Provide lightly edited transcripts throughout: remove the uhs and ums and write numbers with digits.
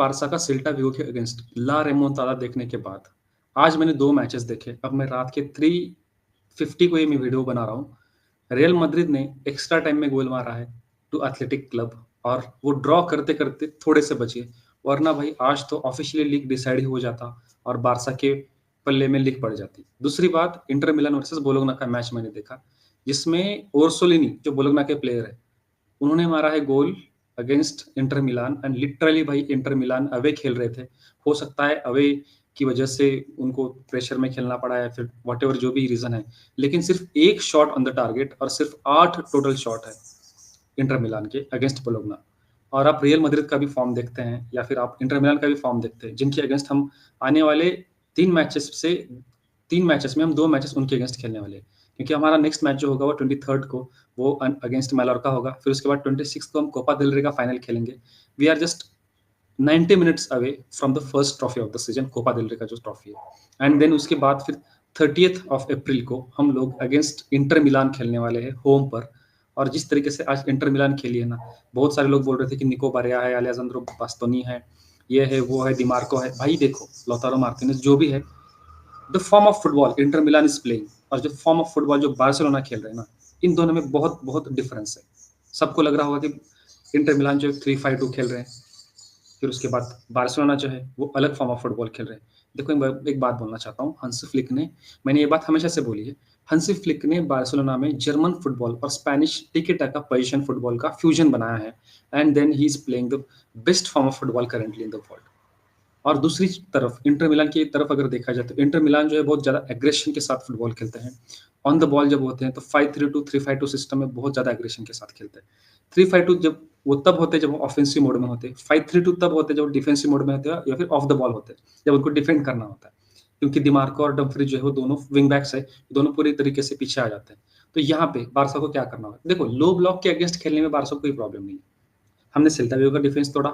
Barça का Celta विगो के against ला रेमोंतादा देखने के बाद आज मैंने 2 मैचेस देखे। अब मैं रात के 3:50 को ये मैं वीडियो बना रहा हूँ। रियल मैड्रिड ने एक्स्ट्रा टाइम में गोल मारा है टू एथलेटिक क्लब और वो ड्रॉ करते-करते थोड़े से बचे। वरना भाई आज तो ऑफिशियली लीग डिसाइड ही हो जाता और बारसा के पल्ले में लीग पड़ जाती। दूसरी बात, इंटर मिलान वर्सेस बोलोग्ना का मैच मैंने देखा, जिसमें ओर्सोलिनी जो बोलोग्ना के प्लेयर है, उन्होंने मारा है गोल against Inter Milan and literally भाई इंटर मिलान अवे खेल रहे थे। हो सकता है अवे की वजह से उनको प्रेशर में खेलना पड़ा है, फिर व्हाटएवर जो भी रीजन है, लेकिन सिर्फ एक शॉट ऑन द टारगेट और सिर्फ 8 टोटल शॉट है इंटर मिलान के अगेंस्ट बोलोग्ना। और आप रियल मैड्रिड का भी फॉर्म देखते हैं या फिर आप इंटर मिलान का भी फॉर्म देखते हैं, जिनके अगेंस्ट हम आने वाले 3 मैचेस में हम 2 मैचेस उनके अगेंस्ट खेलने वाले हैं। क्योंकि हमारा नेक्स्ट मैच जो होगा वो 23 को वो अगेंस्ट मैलोर्का होगा। फिर उसके बाद 26 को हम कोपा देल रे का फाइनल खेलेंगे। We are just 90 minutes away from the first trophy of the season, Copa del Rey का जो ट्रॉफी है। एंड देन उसके बाद फिर 30th ऑफ अप्रैल को हम लोग अगेंस्ट इंटर मिलान खेलने वाले हैं होम पर। और जिस तरीके से आज इंटर मिलान खेली है ना, बहुत सारे लोग बोल रहे थे कि निको बारिया है, अलेजांद्रो बास्तोनी है, ये है, वो है, डिमार्को है। भाई देखो, लौतारो मार्टिनेज जो भी है, the form of football Inter Milan is playing और जो फॉर्म ऑफ फुटबॉल जो बार्सिलोना खेल रहे हैं ना, इन दोनों में बहुत बहुत डिफरेंस है। सबको लग रहा होगा कि इंटर मिलान जो 3-5-2 खेल रहे हैं, फिर उसके बाद बार्सिलोना जो है वो अलग फॉर्म ऑफ फुटबॉल खेल रहे हैं। देखो, एक बात बोलना चाहता हूँ, हंसी फ्लिक ने, मैंने ये बात हमेशा से बोली है, हंसी फ्लिक ने बार्सिलोना में जर्मन फुटबॉल और स्पेनिश टिकी टाका पोजीशन फुटबॉल का फ्यूजन बनाया है and then he is playing the best form of football currently in the world. और दूसरी तरफ इंटर मिलान की तरफ अगर देखा जाए तो इंटर मिलान जो है बहुत ज़्यादा एग्रेशन के साथ फुटबॉल खेलते हैं। ऑन द बॉल जब होते हैं तो 5-3-2 3-5-2 सिस्टम में बहुत ज़्यादा एग्रेशन के साथ खेलते हैं। 3-5-2 जब वो तब होते हैं जब वो ऑफेंसिव मोड में होते हैं। 5-3-2 तब होते हैं जब डिफेंसिव मोड में होते हैं या फिर ऑफ द बॉल होते हैं, जब उनको डिफेंड करना होता है। क्योंकि डिमार्को और डम्फ्री जो है वो दोनों विंग बैक्स है, दोनों पूरी तरीके से पीछे आ जाते हैं। तो यहाँ पे बारसा को क्या करना होगा? देखो, लो ब्लॉक के अगेंस्ट खेलने में बारसा को कोई प्रॉब्लम नहीं है। हमने सेल्ता विगो का डिफेंस तोड़ा,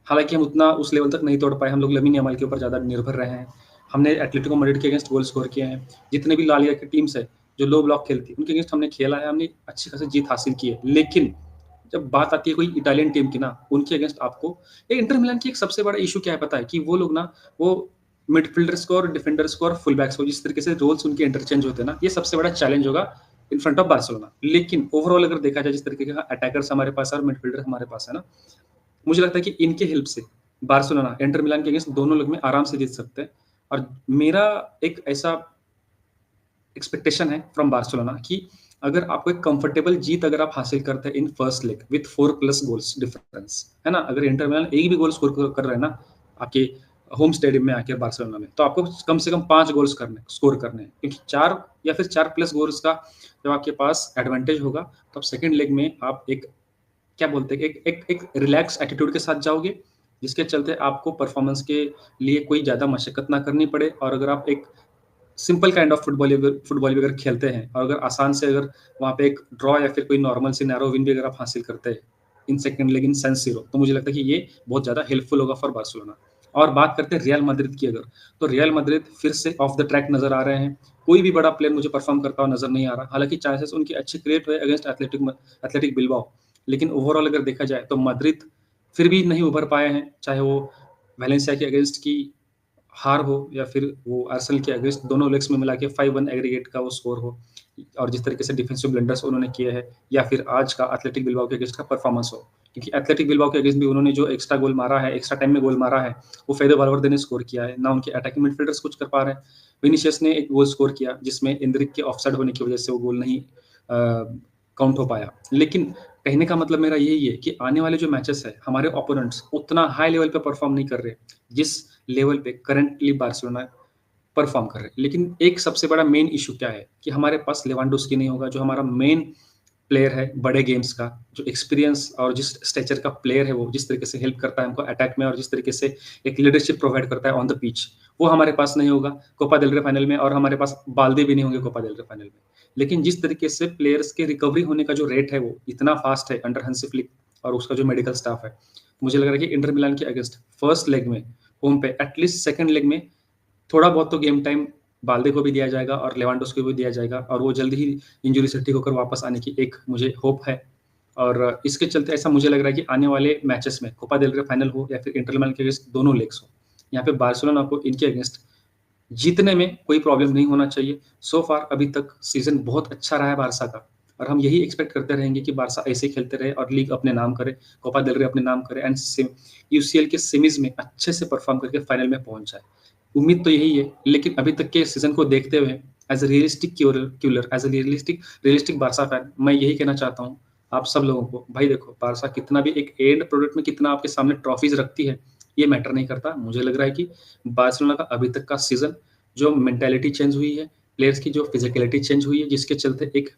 हालाँकि हम उतना उस लेवल तक नहीं तोड़ पाए, हम लोग लमीन यमाल के ऊपर ज़्यादा निर्भर रहे हैं। हमने एटलेटिको मैड्रिड के अगेंस्ट गोल स्कोर किए हैं। जितने भी ला लिगा की टीम्स है, जो लो ब्लॉक खेलती है, उनके अगेंस्ट हमने खेला है, हमने अच्छी खासी जीत हासिल की है। लेकिन जब बात आती है कोई इटालियन टीम की ना, उनके अगेंस्ट आपको ये इंटर मिलान की एक सबसे बड़ा इश्यू क्या है पता है? कि वो लोग ना, वो मिडफील्डर्स को और डिफेंडर्स को और फुल बैक्स को जिस तरीके से रोल्स उनके इंटरचेंज होते हैं ना, ये सबसे बड़ा चैलेंज होगा इन फ्रंट ऑफ बार्सिलोना। लेकिन ओवरऑल अगर देखा जाए जिस तरीके का अटैकर्स हमारे पास है और मिडफील्डर हमारे पास है ना, मुझे लगता है कि इनके हेल्प से बार्सिलोना इंटर मिलान के अगेंस्ट दोनों लोग में आराम से जीत सकते हैं। और मेरा एक ऐसा एक्सपेक्टेशन है फ्रॉम बार्सिलोना कि अगर आपको एक कंफर्टेबल जीत अगर आप हासिल करते हैं in first leg with 4+ goals difference, है ना? अगर इंटर मिलान एक भी गोल स्कोर कर रहे हैं ना आपके होम स्टेडियम में आके बार्सिलोना में, तो आपको कम से कम 5 गोल्स स्कोर करने हैं। क्योंकि 4 या फिर 4+ गोल्स का जब आपके पास एडवांटेज होगा, तो आप सेकंड लेग में आप एक क्या बोलते हैं, एक रिलैक्स एटीट्यूड के साथ जाओगे, जिसके चलते आपको परफॉर्मेंस के लिए कोई ज़्यादा मशक्कत ना करनी पड़े। और अगर आप एक सिंपल काइंड ऑफ फुटबॉल भी अगर खेलते हैं और अगर आसान से अगर वहाँ पे एक ड्रॉ या फिर कोई नॉर्मल सी नैरो विन भी अगर आप हासिल करते हैं in second leg in San Siro, तो मुझे लगता है कि ये बहुत ज़्यादा हेल्पफुल होगा फॉर बार्सिलोना। और बात करते हैं रियल मैड्रिड की अगर, तो रियल मैड्रिड फिर से ऑफ द ट्रैक नज़र आ रहे हैं। कोई भी बड़ा प्लेयर मुझे परफॉर्म करता हुआ नज़र नहीं आ रहा। हालाँकि चांसेस उनके अच्छे क्रिएट हुए अगेंस्ट एथलेटिक बिल्बाओ, लेकिन ओवरऑल अगर देखा जाए तो मैड्रिड फिर भी नहीं उभर पाए हैं, चाहे वो वेलेंसिया के अगेंस्ट की हार हो या फिर वो आर्सेनल के अगेंस्ट दोनों लेग्स में मिला के 5-1 एग्रीगेट का वो स्कोर हो, और जिस तरीके से डिफेंसिव ब्लंडर्स उन्होंने किए हैं, या फिर आज का एथलेटिक बिल्बाओ के अगेंस्ट का परफॉर्मेंस हो। क्योंकि एथलेटिक बिल्बाओ के अगेंस्ट भी उन्होंने जो एक्स्ट्रा गोल मारा है, एक्स्ट्रा टाइम में गोल मारा है, वो फेदे वाल्वर्दे ने स्कोर किया है ना। उनके अटैकिंग मिडफील्डर्स कुछ कर पा रहे हैं। विनीसियस ने एक गोल स्कोर किया जिसमें एंड्रिक के ऑफसाइड होने की वजह से वो गोल नहीं काउंट हो पाया। लेकिन कहने का मतलब मेरा यही है कि आने वाले जो मैचेस है, हमारे ओपोनेंट्स उतना हाई लेवल पे परफॉर्म नहीं कर रहे जिस लेवल पे करंटली बार्सिलोना परफॉर्म कर रहे हैं। लेकिन एक सबसे बड़ा मेन इशू क्या है कि हमारे पास लेवांडोव्स्की नहीं होगा, जो हमारा मेन प्लेयर है बड़े गेम्स का, जो एक्सपीरियंस और जिस स्टेचर का प्लेयर है, वो जिस तरीके से हेल्प करता है हमको अटैक में और जिस तरीके से एक लीडरशिप प्रोवाइड करता है ऑन द पिच, वो हमारे पास नहीं होगा कोपा देल रे फाइनल में। और हमारे पास बाल्दे भी नहीं होंगे कोपा देल रे फाइनल में। लेकिन जिस तरीके से प्लेयर्स के रिकवरी होने का जो रेट है वो इतना फास्ट है अंडर हांसी फ्लिक और उसका जो मेडिकल स्टाफ है, मुझे लग रहा है कि इंटर मिलान के अगेंस्ट फर्स्ट लेग में होम पे, एटलीस्ट सेकंड लेग में थोड़ा बहुत तो गेम टाइम बाल्दे को भी दिया जाएगा और लेवांडोव्स्की को भी दिया जाएगा, और वो जल्दी ही इंजरी से ठीक होकर वापस आने की एक मुझे होप है। और इसके चलते ऐसा मुझे लग रहा है कि आने वाले मैचेस में कोपा डेल रे फाइनल हो या फिर इंटर मिलान के अगेंस्ट दोनों लेग्स हो, यहाँ पे बार्सिलोना को इनके अगेंस्ट जीतने में कोई प्रॉब्लम नहीं होना चाहिए। सो फार अभी तक सीज़न बहुत अच्छा रहा है बार्सा का और हम यही एक्सपेक्ट करते रहेंगे कि बार्सा ऐसे ही खेलते रहे और लीग अपने नाम करे, कोपा डेल रे अपने नाम करे एंड यूसीएल के सेमीज़ में अच्छे से परफॉर्म करके फाइनल में पहुँच जाए। उम्मीद तो यही है, लेकिन अभी तक के सीज़न को देखते हुए as a realistic culer, as a realistic Barca fan मैं यही कहना चाहता हूँ आप सब लोगों को, भाई देखो बार्सा कितना भी एक एंड प्रोडक्ट में कितना आपके सामने ट्रॉफीज़ रखती है, ये मैटर नहीं करता। मुझे लग रहा है कि बार्सिलोना का अभी तक का सीज़न जो मेंटालिटी चेंज हुई है, प्लेयर्स की जो फिजिकलिटी चेंज हुई है, जिसके चलते एक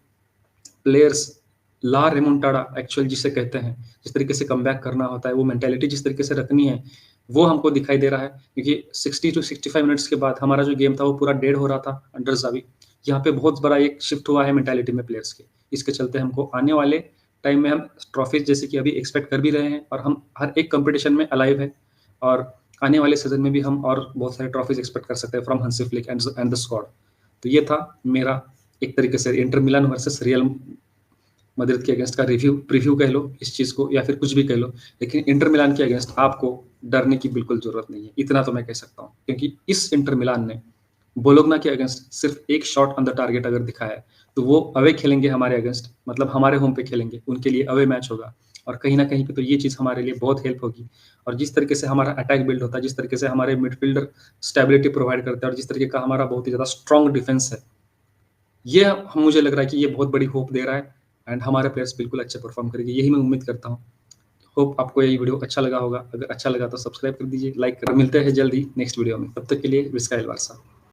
प्लेयर्स ला रिमोंटाडा एक्चुअल जिसे कहते हैं, जिस तरीके से कमबैक करना होता है, वो मेंटालिटी जिस तरीके से रखनी है, वो हमको दिखाई दे रहा है। क्योंकि 60 टू 65 मिनट्स के बाद हमारा जो गेम था वो पूरा डेड हो रहा था अंडर ज़ावी। यहाँ पे बहुत बड़ा एक शिफ्ट हुआ है मेंटालिटी में प्लेयर्स के। इसके चलते हमको आने वाले टाइम में हम ट्रॉफीज़ जैसे कि अभी एक्सपेक्ट कर भी रहे हैं और हम हर एक कॉम्पिटिशन में अलाइव है और आने वाले सीज़न में भी हम और बहुत सारे ट्रॉफीज़ एक्सपेक्ट कर सकते हैं फ्रॉम हंसी फ्लिक एंड द स्क्वाड। तो ये था मेरा एक तरीके से Inter Milan versus real Madrid के अगेंस्ट का प्रीव्यू कह लो इस चीज़ को या फिर कुछ भी कह लो, लेकिन इंटर मिलान के अगेंस्ट आपको डरने की बिल्कुल ज़रूरत नहीं है। इतना तो मैं कह सकता हूँ क्योंकि इस इंटर मिलान ने बोलोग्ना के अगेंस्ट सिर्फ एक शॉट ऑन द टारगेट अगर दिखाया है, तो वो अवे खेलेंगे हमारे अगेंस्ट, मतलब हमारे होम पे खेलेंगे, उनके लिए अवे मैच होगा और कहीं न कहीं पे तो ये चीज़ हमारे लिए बहुत हेल्प होगी। और जिस तरीके से हमारा अटैक बिल्ड होता है, जिस तरीके से हमारे मिडफील्डर स्टेबिलिटी प्रोवाइड करते हैं और जिस तरीके का हमारा बहुत ही ज़्यादा स्ट्रॉन्ग डिफेंस है, ये मुझे लग रहा है कि ये बहुत बड़ी होप दे रहा है एंड हमारे प्लेयर्स बिल्कुल अच्छे परफॉर्म करेंगे, यही मैं उम्मीद करता हूँ। होप आपको ये वीडियो अच्छा लगा होगा, अगर अच्छा लगा तो सब्सक्राइब कर दीजिए, लाइक कर मिलते हैं जल्द ही नेक्स्ट वीडियो में, तब तक के लिए विस्का एल बारसा।